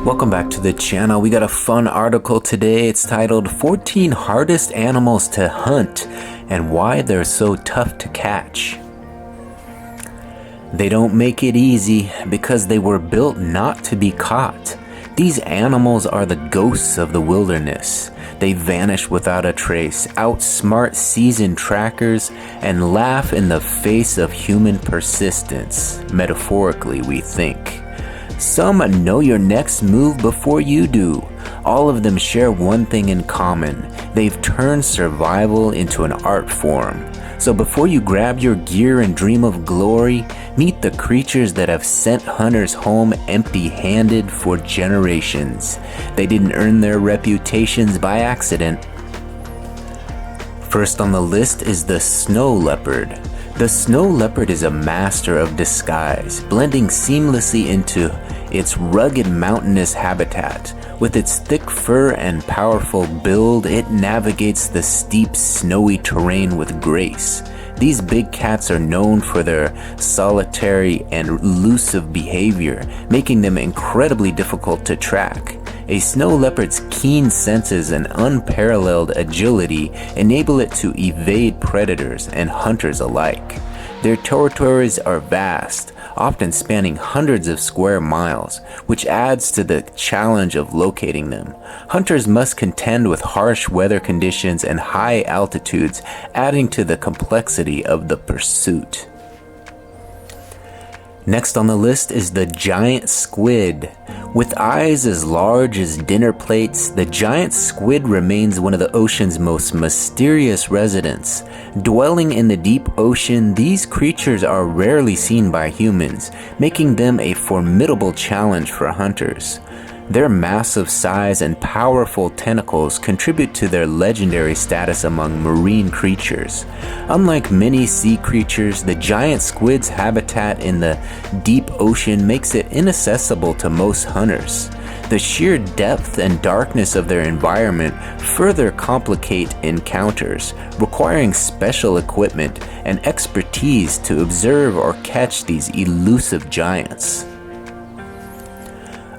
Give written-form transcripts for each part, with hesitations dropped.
Welcome back to the channel. We got a fun article today. It's titled 14 Hardest Animals to Hunt and Why They're So Tough to Catch. They don't make it easy because they were built not to be caught. These animals are the ghosts of the wilderness. They vanish without a trace, outsmart seasoned trackers, and laugh in the face of human persistence. Metaphorically, we think. Some know your next move before you do. All of them share one thing in common. They've turned survival into an art form. So before you grab your gear and dream of glory, meet the creatures that have sent hunters home empty-handed for generations. They didn't earn their reputations by accident. First on the list is the snow leopard. The snow leopard is a master of disguise, blending seamlessly into its rugged mountainous habitat. With its thick fur and powerful build, it navigates the steep, snowy terrain with grace. These big cats are known for their solitary and elusive behavior, making them incredibly difficult to track. A snow leopard's keen senses and unparalleled agility enable it to evade predators and hunters alike. Their territories are vast, often spanning hundreds of square miles, which adds to the challenge of locating them. Hunters must contend with harsh weather conditions and high altitudes, adding to the complexity of the pursuit. Next on the list is the giant squid. With eyes as large as dinner plates, the giant squid remains one of the ocean's most mysterious residents. Dwelling in the deep ocean, these creatures are rarely seen by humans, making them a formidable challenge for hunters. Their massive size and powerful tentacles contribute to their legendary status among marine creatures. Unlike many sea creatures, the giant squid's habitat in the deep ocean makes it inaccessible to most hunters. The sheer depth and darkness of their environment further complicate encounters, requiring special equipment and expertise to observe or catch these elusive giants.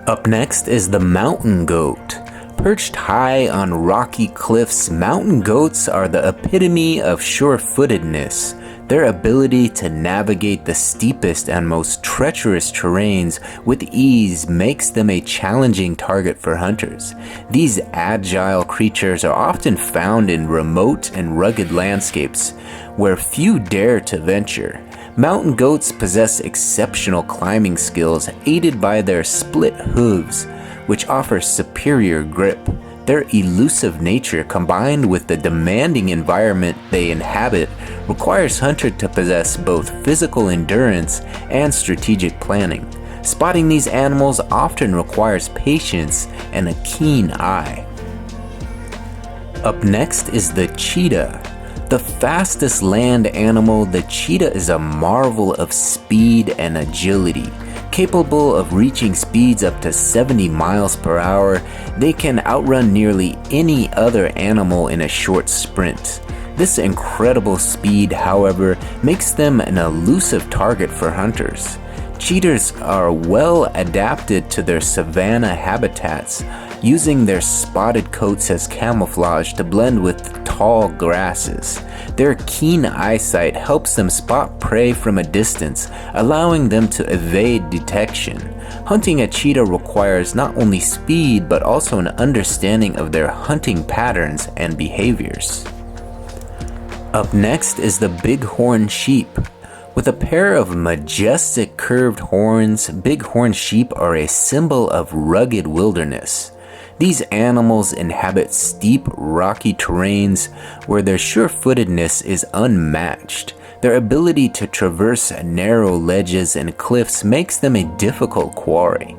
Up next is the mountain goat. Perched high on rocky cliffs, mountain goats are the epitome of sure-footedness. Their ability to navigate the steepest and most treacherous terrains with ease makes them a challenging target for hunters. These agile creatures are often found in remote and rugged landscapes where few dare to venture. Mountain goats possess exceptional climbing skills aided by their split hooves, which offer superior grip. Their elusive nature combined with the demanding environment they inhabit requires hunters to possess both physical endurance and strategic planning. Spotting these animals often requires patience and a keen eye. Up next is the cheetah. The fastest land animal, the cheetah is a marvel of speed and agility. Capable of reaching speeds up to 70 miles per hour, they can outrun nearly any other animal in a short sprint. This incredible speed, however, makes them an elusive target for hunters. Cheetahs are well adapted to their savanna habitats, using their spotted coats as camouflage to blend with tall grasses. Their keen eyesight helps them spot prey from a distance, allowing them to evade detection. Hunting a cheetah requires not only speed but also an understanding of their hunting patterns and behaviors. Up next is the bighorn sheep. With a pair of majestic curved horns, bighorn sheep are a symbol of rugged wilderness. These animals inhabit steep, rocky terrains where their sure-footedness is unmatched. Their ability to traverse narrow ledges and cliffs makes them a difficult quarry.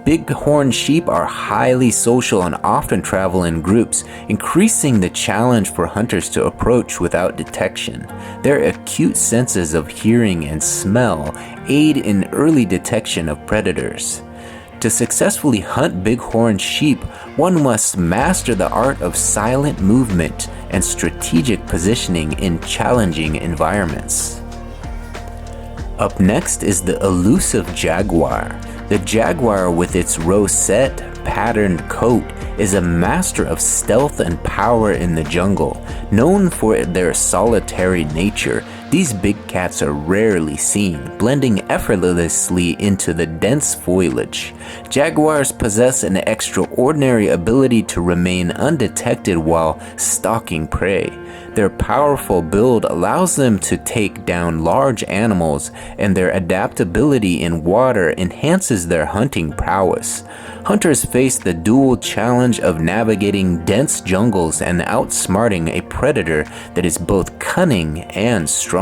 Bighorn sheep are highly social and often travel in groups, increasing the challenge for hunters to approach without detection. Their acute senses of hearing and smell aid in early detection of predators. To successfully hunt bighorn sheep, one must master the art of silent movement and strategic positioning in challenging environments. Up next is the elusive jaguar. The jaguar, with its rosette patterned coat, is a master of stealth and power in the jungle. Known for their solitary nature, these big cats are rarely seen, blending effortlessly into the dense foliage. Jaguars possess an extraordinary ability to remain undetected while stalking prey. Their powerful build allows them to take down large animals, and their adaptability in water enhances their hunting prowess. Hunters face the dual challenge of navigating dense jungles and outsmarting a predator that is both cunning and strong.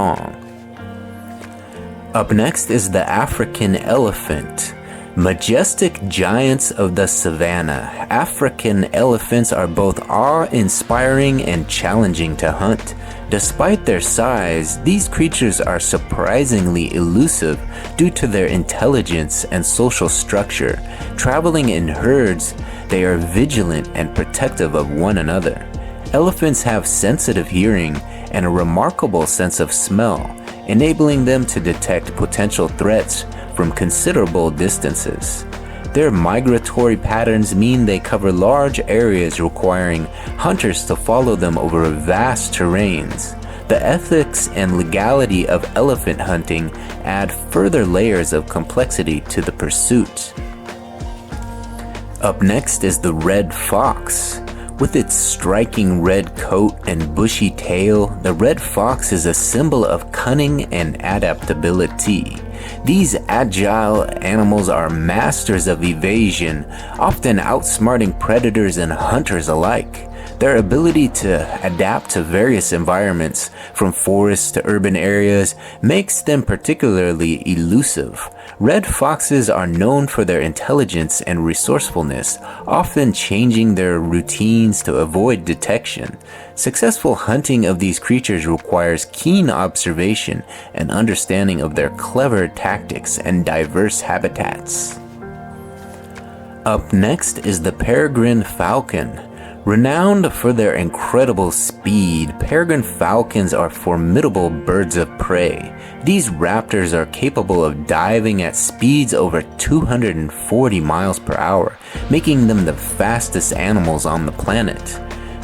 Up next is the African elephant. Majestic giants of the savannah, African elephants are both awe-inspiring and challenging to hunt. Despite their size, these creatures are surprisingly elusive due to their intelligence and social structure. Traveling in herds, they are vigilant and protective of one another. Elephants have sensitive hearing and a remarkable sense of smell, enabling them to detect potential threats from considerable distances. Their migratory patterns mean they cover large areas, requiring hunters to follow them over vast terrains. The ethics and legality of elephant hunting add further layers of complexity to the pursuit. Up next is the red fox. With its striking red coat and bushy tail, the red fox is a symbol of cunning and adaptability. These agile animals are masters of evasion, often outsmarting predators and hunters alike. Their ability to adapt to various environments, from forests to urban areas, makes them particularly elusive. Red foxes are known for their intelligence and resourcefulness, often changing their routines to avoid detection. Successful hunting of these creatures requires keen observation and understanding of their clever tactics and diverse habitats. Up next is the Paragan Falcon. Renowned for their incredible speed, Paragan Falcons are formidable birds of prey. These raptors are capable of diving at speeds over 240 miles per hour, making them the fastest animals on the planet.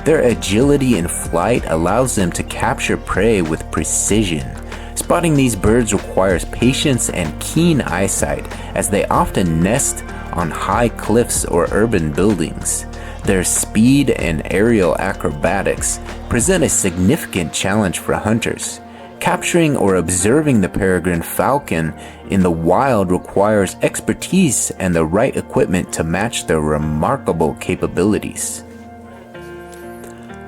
Their agility in flight allows them to capture prey with precision. Spotting these birds requires patience and keen eyesight, as they often nest on high cliffs or urban buildings. Their speed and aerial acrobatics present a significant challenge for hunters. Capturing or observing the Paragan Falcon in the wild requires expertise and the right equipment to match their remarkable capabilities.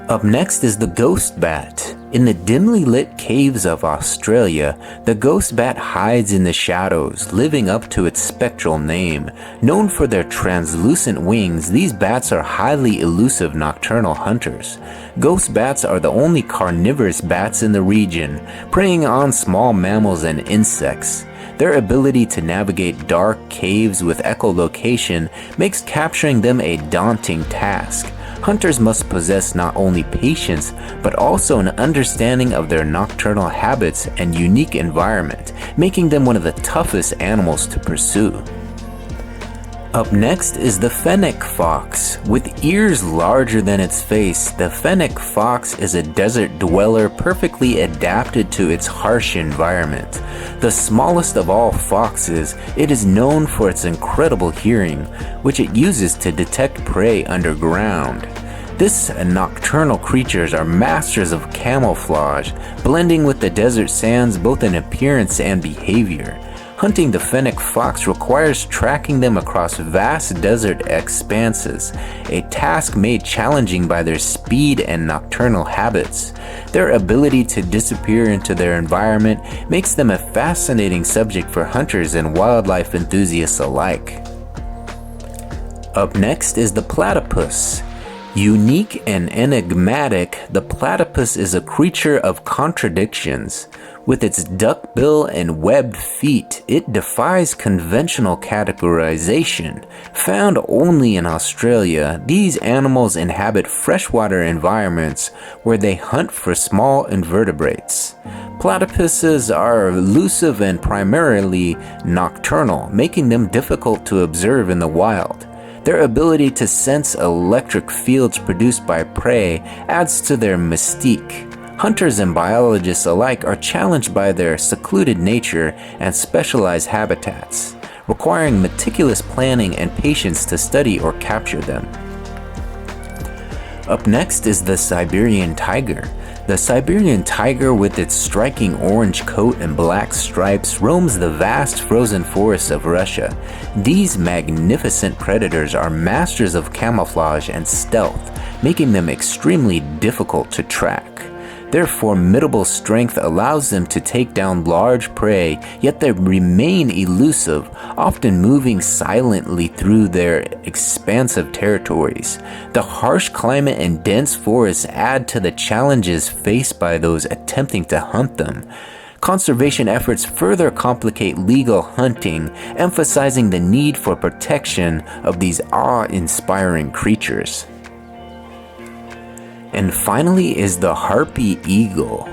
Up next is the ghost bat. In the dimly lit caves of Australia, the ghost bat hides in the shadows, living up to its spectral name. Known for their translucent wings, these bats are highly elusive nocturnal hunters. Ghost bats are the only carnivorous bats in the region, preying on small mammals and insects. Their ability to navigate dark caves with echolocation makes capturing them a daunting task. Hunters must possess not only patience, but also an understanding of their nocturnal habits and unique environment, making them one of the toughest animals to pursue. Up next is the Fenic Fox. With ears larger than its face, the Fenic Fox is a desert dweller perfectly adapted to its harsh environment. The smallest of all foxes, it is known for its incredible hearing, which it uses to detect prey underground. These nocturnal creatures are masters of camouflage, blending with the desert sands both in appearance and behavior. Hunting the Fenic Fox requires tracking them across vast desert expanses, a task made challenging by their speed and nocturnal habits. Their ability to disappear into their environment makes them a fascinating subject for hunters and wildlife enthusiasts alike. Up next is the platypus. Unique and enigmatic, the platypus is a creature of contradictions. With its duckbill and webbed feet, it defies conventional categorization. Found only in Australia, these animals inhabit freshwater environments where they hunt for small invertebrates. Platypuses are elusive and primarily nocturnal, making them difficult to observe in the wild. Their ability to sense electric fields produced by prey adds to their mystique. Hunters and biologists alike are challenged by their secluded nature and specialized habitats, requiring meticulous planning and patience to study or capture them. Up next is the Siberian Tiger. The Siberian tiger, with its striking orange coat and black stripes, roams the vast frozen forests of Russia. These magnificent predators are masters of camouflage and stealth, making them extremely difficult to track. Their formidable strength allows them to take down large prey, yet they remain elusive, often moving silently through their expansive territories. The harsh climate and dense forests add to the challenges faced by those attempting to hunt them. Conservation efforts further complicate legal hunting, emphasizing the need for protection of these awe-inspiring creatures. And finally is the Harpy Eagle.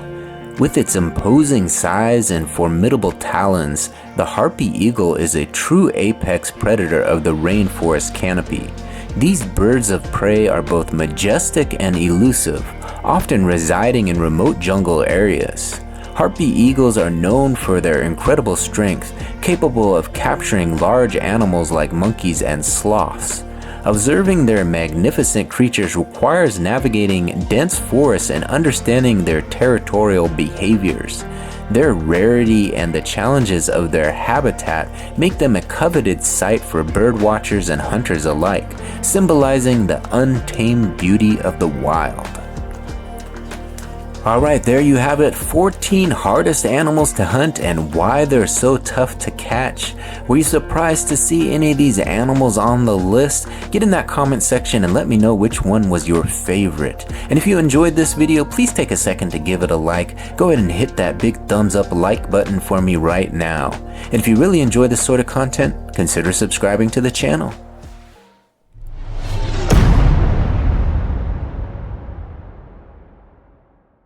With its imposing size and formidable talons, the Harpy Eagle is a true apex predator of the rainforest canopy. These birds of prey are both majestic and elusive, often residing in remote jungle areas. Harpy eagles are known for their incredible strength, capable of capturing large animals like monkeys and sloths. Observing their magnificent creatures requires navigating dense forests and understanding their territorial behaviors. Their rarity and the challenges of their habitat make them a coveted sight for birdwatchers and hunters alike, symbolizing the untamed beauty of the wild. Alright, there you have it, 14 hardest animals to hunt and why they're so tough to catch. Were you surprised to see any of these animals on the list? Get in that comment section and let me know which one was your favorite. And if you enjoyed this video, please take a second to give it a like. Go ahead and hit that big thumbs up like button for me right now. And if you really enjoy this sort of content, consider subscribing to the channel.